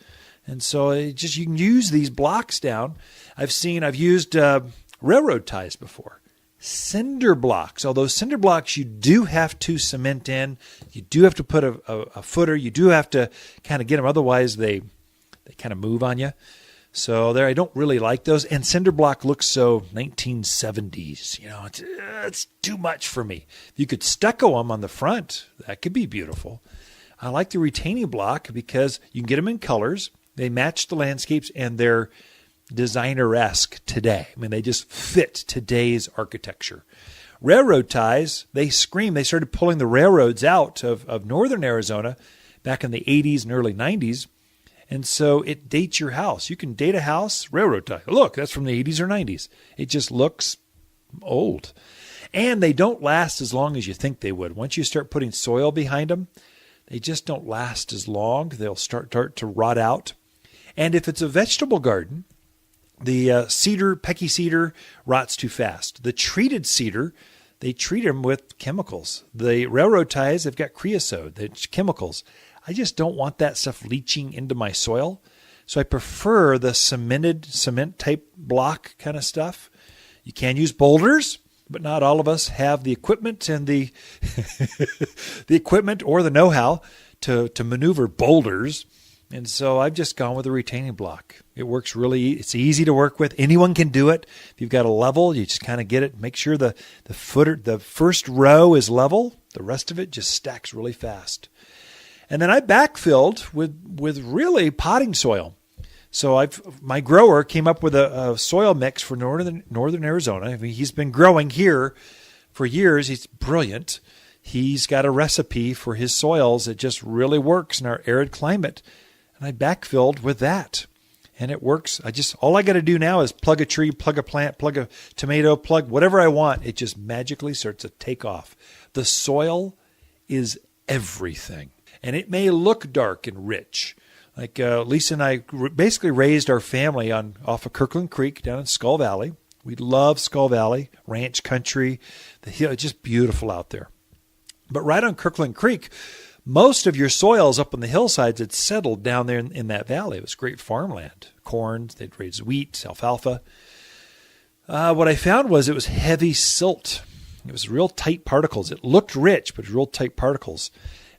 And so you can use these blocks down. I've used railroad ties before. Cinder blocks, although cinder blocks you do have to cement in. You do have to put a footer. You do have to kind of get them. Otherwise, they kind of move on you. So I don't really like those. And cinder block looks so 1970s. It's too much for me. If you could stucco them on the front, that could be beautiful. I like the retaining block because you can get them in colors. They match the landscapes, and they're designer-esque today. I mean, they just fit today's architecture. railroad ties, they scream. They started pulling the railroads out of northern Arizona back in the 80s and early 90s. And so it dates your house. You can date a house, railroad tie. Look, that's from the 80s or 90s. It just looks old. And they don't last as long as you think they would. Once you start putting soil behind them, they just don't last as long. They'll start to rot out. And if it's a vegetable garden, the cedar, pecky cedar, rots too fast. The treated cedar, they treat them with chemicals. The railroad ties, they've got creosote, it's chemicals. I just don't want that stuff leaching into my soil. So I prefer the cement type block kind of stuff. You can use boulders, but not all of us have the equipment and the the equipment or the know-how to maneuver boulders. And so I've just gone with a retaining block. It works it's easy to work with. Anyone can do it. If you've got a level, you just kind of get it. Make sure the first row is level. The rest of it just stacks really fast. And then I backfilled with really potting soil. So my grower came up with a soil mix for northern Arizona. I mean, he's been growing here for years. He's brilliant. He's got a recipe for his soils that just really works in our arid climate. And I backfilled with that. And it works. All I got to do now is plug a tree, plug a plant, plug a tomato, plug whatever I want. It just magically starts to take off. The soil is everything. And it may look dark and rich. Like Lisa and I basically raised our family off of Kirkland Creek down in Skull Valley. We love Skull Valley, ranch country. The hill, it's just beautiful out there. But right on Kirkland Creek, most of your soils up on the hillsides had settled down there in that valley. It was great farmland. Corn, they'd raise wheat, alfalfa. What I found was it was heavy silt. It was real tight particles. It looked rich, but real tight particles.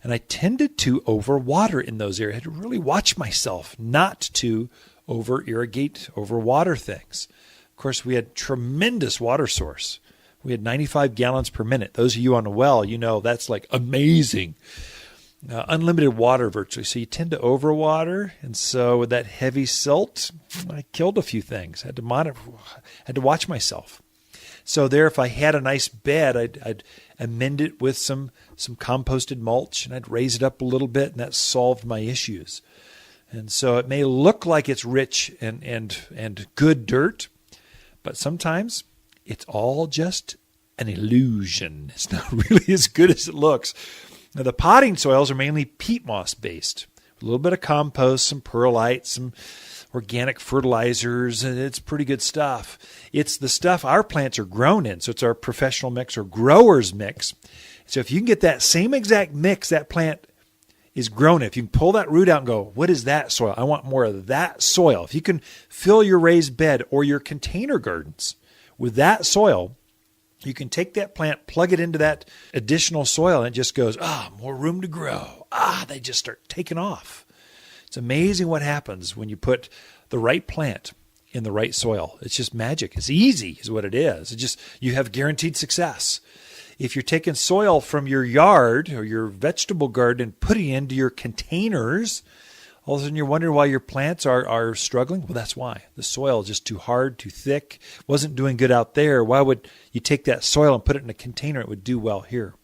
And I tended to overwater in those areas. I had to really watch myself not to over-irrigate, overwater things. Of course, we had tremendous water source. We had 95 gallons per minute. Those of you on the well, you know that's like amazing. Unlimited water virtually. So you tend to overwater. And so with that heavy silt, I killed a few things. I had to watch myself. So there, if I had a nice bed, I'd amend it with some composted mulch, and I'd raise it up a little bit, and that solved my issues. And so it may look like it's rich and good dirt, but sometimes it's all just an illusion. It's not really as good as it looks. Now, the potting soils are mainly peat moss based. A little bit of compost, some perlite, some organic fertilizers, and it's pretty good stuff. It's the stuff our plants are grown in, so it's our professional mix or grower's mix. So if you can get that same exact mix that plant is grown in, if you can pull that root out and go, what is that soil? I want more of that soil. If you can fill your raised bed or your container gardens with that soil, you can take that plant, plug it into that additional soil, and it just goes, more room to grow. They just start taking off. It's amazing what happens when you put the right plant in the right soil. It's just magic. It's easy is what it is. It's just, you have guaranteed success. If you're taking soil from your yard or your vegetable garden and putting it into your containers, all of a sudden you're wondering why your plants are struggling. Well, that's why. The soil is just too hard, too thick, wasn't doing good out there. Why would you take that soil and put it in a container? It would do well here.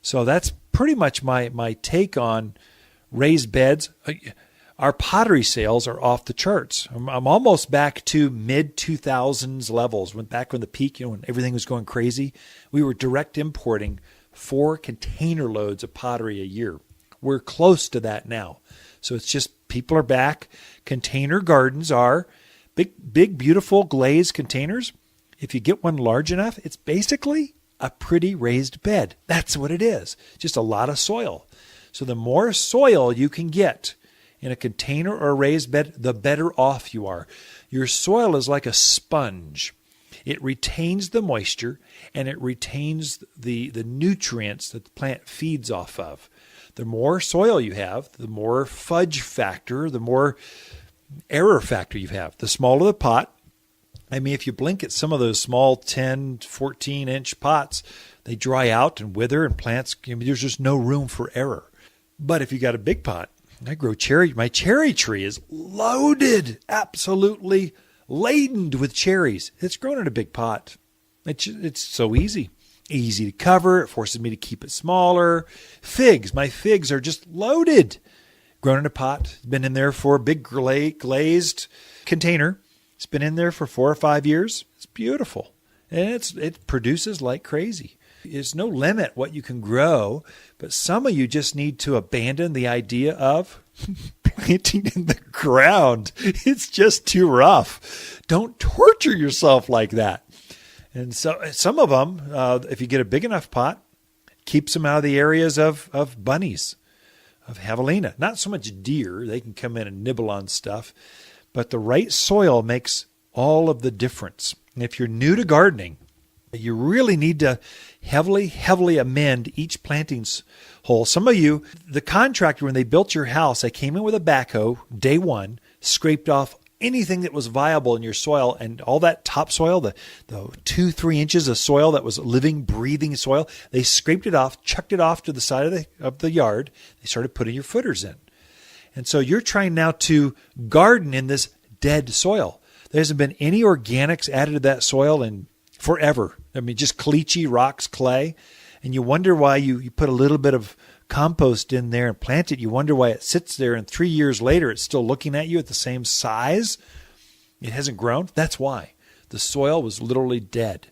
So that's pretty much my take on raised beds. Our pottery sales are off the charts. I'm almost back to mid-2000s levels. Back when the peak, when everything was going crazy, we were direct importing 4 container loads of pottery a year. We're close to that now. So it's just people are back. Container gardens are big, beautiful glazed containers. If you get one large enough, it's basically a pretty raised bed. That's what it is. Just a lot of soil. So the more soil you can get in a container or a raised bed, the better off you are. Your soil is like a sponge. It retains the moisture and it retains the nutrients that the plant feeds off of. The more soil you have, the more fudge factor, the more error factor you have. The smaller the pot, I mean, if you blink at some of those small 10, 14-inch pots, they dry out and wither and plants, there's just no room for error. But if you got a big pot, I grow cherry. My cherry tree is loaded, absolutely laden with cherries. It's grown in a big pot. It's so easy. easy to cover. It forces me to keep it smaller. Figs. My figs are just loaded. Grown in a pot. Been in there for a big glazed container. It's been in there for 4 or 5 years. It's beautiful. And it produces like crazy. There's no limit what you can grow, but some of you just need to abandon the idea of planting in the ground. It's just too rough. Don't torture yourself like that. And so some of them, if you get a big enough pot, keeps them out of the areas of bunnies, of javelina. Not so much deer. They can come in and nibble on stuff. But the right soil makes all of the difference. And if you're new to gardening, you really need to heavily amend each planting hole. Some of you, the contractor, when they built your house, they came in with a backhoe, day one, scraped off anything that was viable in your soil, and all that topsoil, the 2-3 inches of soil that was living, breathing soil, they scraped it off, chucked it off to the side of the yard. They started putting your footers in. And so you're trying now to garden in this dead soil. There hasn't been any organics added to that soil in forever. I mean, just caliche, rocks, clay. And you wonder why you put a little bit of compost in there and plant it. You wonder why it sits there and 3 years later it's still looking at you at the same size. It hasn't grown. That's why. The soil was literally dead.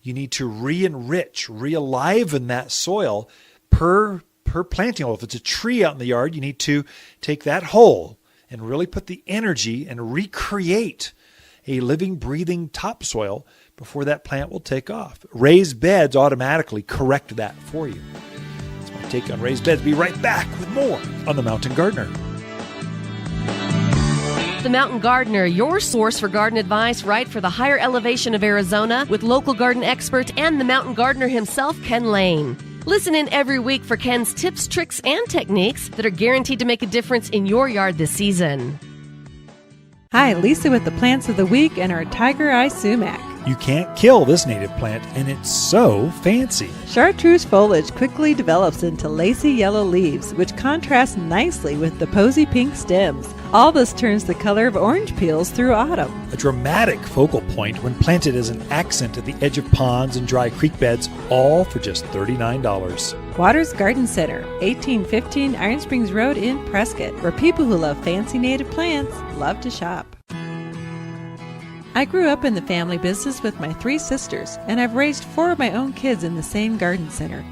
You need to re-enrich, re-aliven that soil per planting hole. If it's a tree out in the yard, you need to take that hole and really put the energy and recreate a living, breathing topsoil before that plant will take off. Raised beds automatically correct that for you. That's my take on raised beds. Be right back with more on The Mountain Gardener. The Mountain Gardener, your source for garden advice right for the higher elevation of Arizona, with local garden expert and the Mountain Gardener himself, Ken Lane. Listen in every week for Ken's tips, tricks, and techniques that are guaranteed to make a difference in your yard this season. Hi, Lisa with the plants of the week and our Tiger Eye Sumac. You can't kill this native plant, and it's so fancy. Chartreuse foliage quickly develops into lacy yellow leaves, which contrast nicely with the posy pink stems. All this turns the color of orange peels through autumn. A dramatic focal point when planted as an accent at the edge of ponds and dry creek beds, all for just $39. Waters Garden Center, 1815 Iron Springs Road in Prescott, where people who love fancy native plants love to shop. I grew up in the family business with my 3 sisters, and I've raised 4 of my own kids in the same garden center.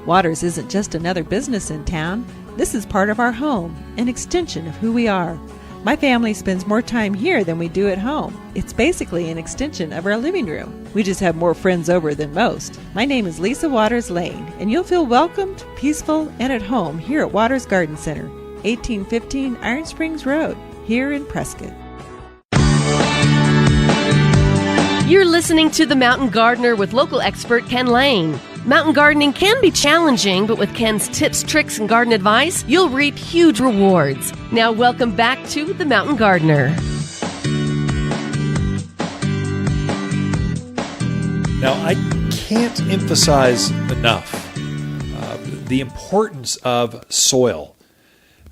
Waters isn't just another business in town. This is part of our home, an extension of who we are. My family spends more time here than we do at home. It's basically an extension of our living room. We just have more friends over than most. My name is Lisa Waters Lane, and you'll feel welcomed, peaceful, and at home here at Waters Garden Center, 1815 Iron Springs Road, here in Prescott. You're listening to The Mountain Gardener with local expert Ken Lane. Mountain gardening can be challenging, but with Ken's tips, tricks, and garden advice, you'll reap huge rewards. Now welcome back to The Mountain Gardener. Now, I can't emphasize enough the importance of soil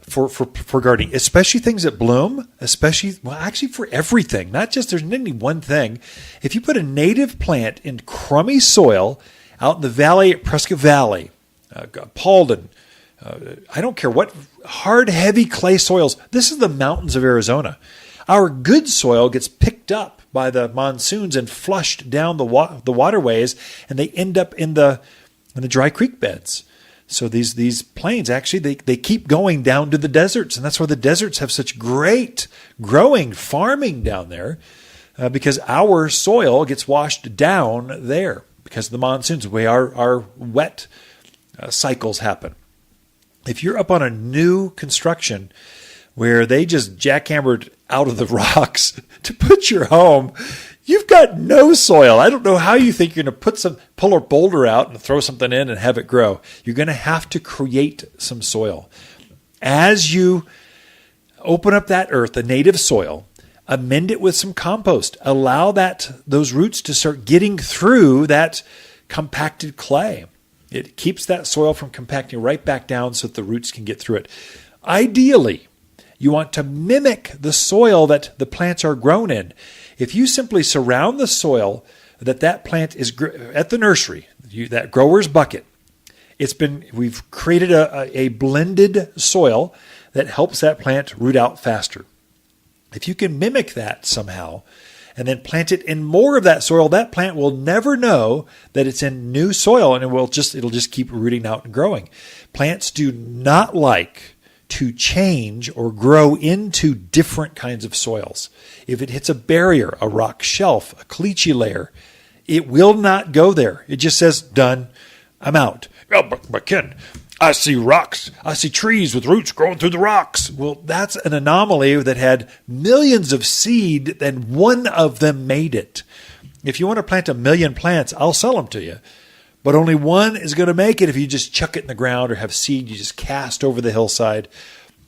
for gardening, especially things that bloom, actually for everything, not just there's any one thing. If you put a native plant in crummy soil out in the valley, Prescott Valley, Paulden, I don't care what hard, heavy clay soils, this is the mountains of Arizona. Our good soil gets picked up by the monsoons and flushed down the waterways, and they end up in the dry creek beds. So these plains, actually, they keep going down to the deserts, and that's why the deserts have such great growing, farming down there, because our soil gets washed down there because of the monsoons, the way our wet cycles happen. If you're up on a new construction where they just jackhammered out of the rocks to put your home, you've got no soil. I don't know how you think you're going to pull a boulder out and throw something in and have it grow. You're going to have to create some soil. As you open up that earth, the native soil, amend it with some compost. Allow those roots to start getting through that compacted clay. It keeps that soil from compacting right back down so that the roots can get through it. Ideally, you want to mimic the soil that the plants are grown in. If you simply surround the soil that plant is at the nursery, that grower's bucket. We've created a blended soil that helps that plant root out faster. If you can mimic that somehow and then plant it in more of that soil, that plant will never know that it's in new soil, and it'll just keep rooting out and growing. Plants do not like to change or grow into different kinds of soils. If it hits a barrier, a rock shelf, a caliche layer, it will not go there. It just says, done, I'm out. Oh, but Ken, I see rocks. I see trees with roots growing through the rocks. Well, that's an anomaly that had millions of seed, and one of them made it. If you want to plant 1 million plants, I'll sell them to you. But only one is going to make it if you just chuck it in the ground or have seed you just cast over the hillside.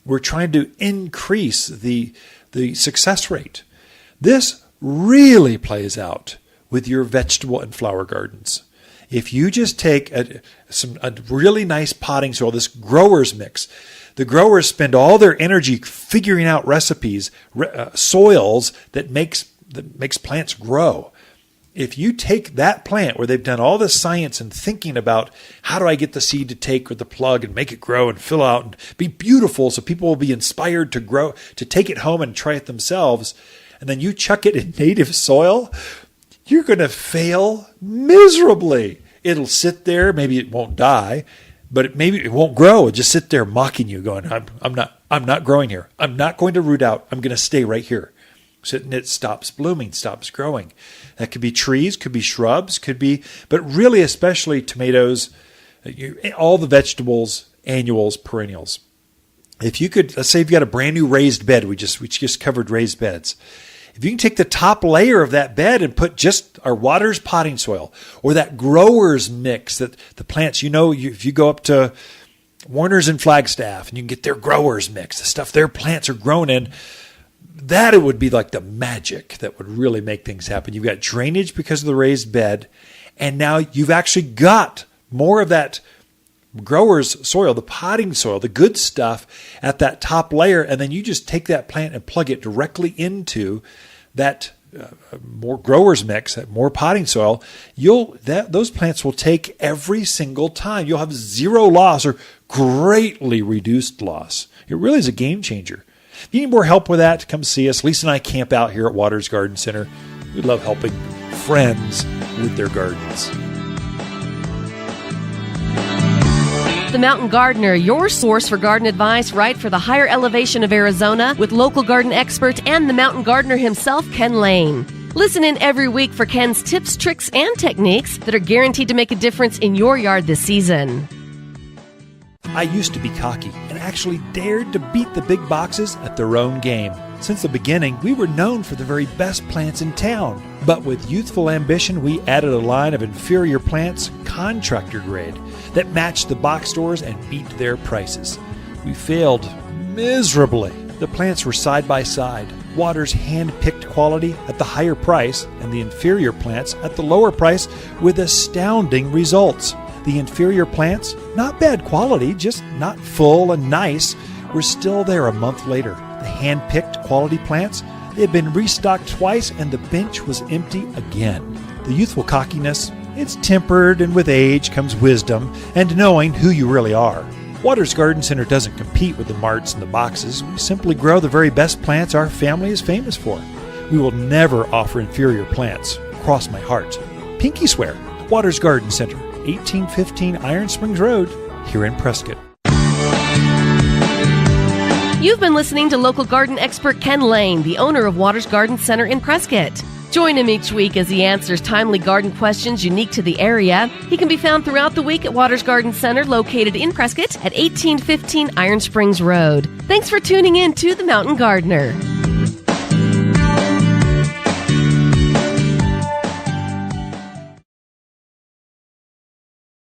We're trying to increase the success rate. This really plays out with your vegetable and flower gardens. If you just take a really nice potting soil, this grower's mix, the growers spend all their energy figuring out recipes, soils that makes plants grow. If you take that plant where they've done all this science and thinking about how do I get the seed to take with the plug and make it grow and fill out and be beautiful so people will be inspired to grow, to take it home and try it themselves, and then you chuck it in native soil, you're going to fail miserably. It'll sit there. Maybe it won't die, but maybe it won't grow. It'll just sit there mocking you, going, I'm not growing here. I'm not going to root out. I'm going to stay right here. So it stops blooming, stops growing. That could be trees, could be shrubs, but really especially tomatoes, all the vegetables, annuals, perennials. If you could, let's say you've got a brand new raised bed. We just covered raised beds. If you can take the top layer of that bed and put just our Waters potting soil or that grower's mix that the plants, if you go up to Warner's in Flagstaff and you can get their grower's mix, the stuff their plants are grown in, that it would be like the magic that would really make things happen. You've got drainage because of the raised bed, and now you've actually got more of that grower's soil, the potting soil, the good stuff at that top layer, and then you just take that plant and plug it directly into that more grower's mix, that more potting soil. Those plants will take every single time. You'll have zero loss or greatly reduced loss. It really is a game changer. If you need more help with that, come see us. Lisa and I camp out here at Waters Garden Center. We love helping friends with their gardens. The Mountain Gardener, your source for garden advice right for the higher elevation of Arizona, with local garden expert and the Mountain Gardener himself, Ken Lane. Listen in every week for Ken's tips, tricks, and techniques that are guaranteed to make a difference in your yard this season. I used to be cocky and actually dared to beat the big boxes at their own game. Since the beginning, we were known for the very best plants in town. But with youthful ambition, we added a line of Inferior Plants contractor grade that matched the box stores and beat their prices. We failed miserably. The plants were side by side. Waters hand-picked quality at the higher price and the Inferior Plants at the lower price with astounding results. The Inferior Plants, not bad quality, just not full and nice, were still there a month later. The hand-picked quality plants, they had been restocked twice and the bench was empty again. The youthful cockiness, it's tempered, and with age comes wisdom and knowing who you really are. Waters Garden Center doesn't compete with the marts and the boxes. We simply grow the very best plants our family is famous for. We will never offer inferior plants. Cross my heart. Pinky swear. Waters Garden Center, 1815 Iron Springs Road, here in Prescott. You've been listening to local garden expert Ken Lane, the owner of Waters Garden Center in Prescott. Join him each week as he answers timely garden questions unique to the area. He can be found throughout the week at Waters Garden Center, located in Prescott at 1815 Iron Springs Road. Thanks for tuning in to The Mountain Gardener.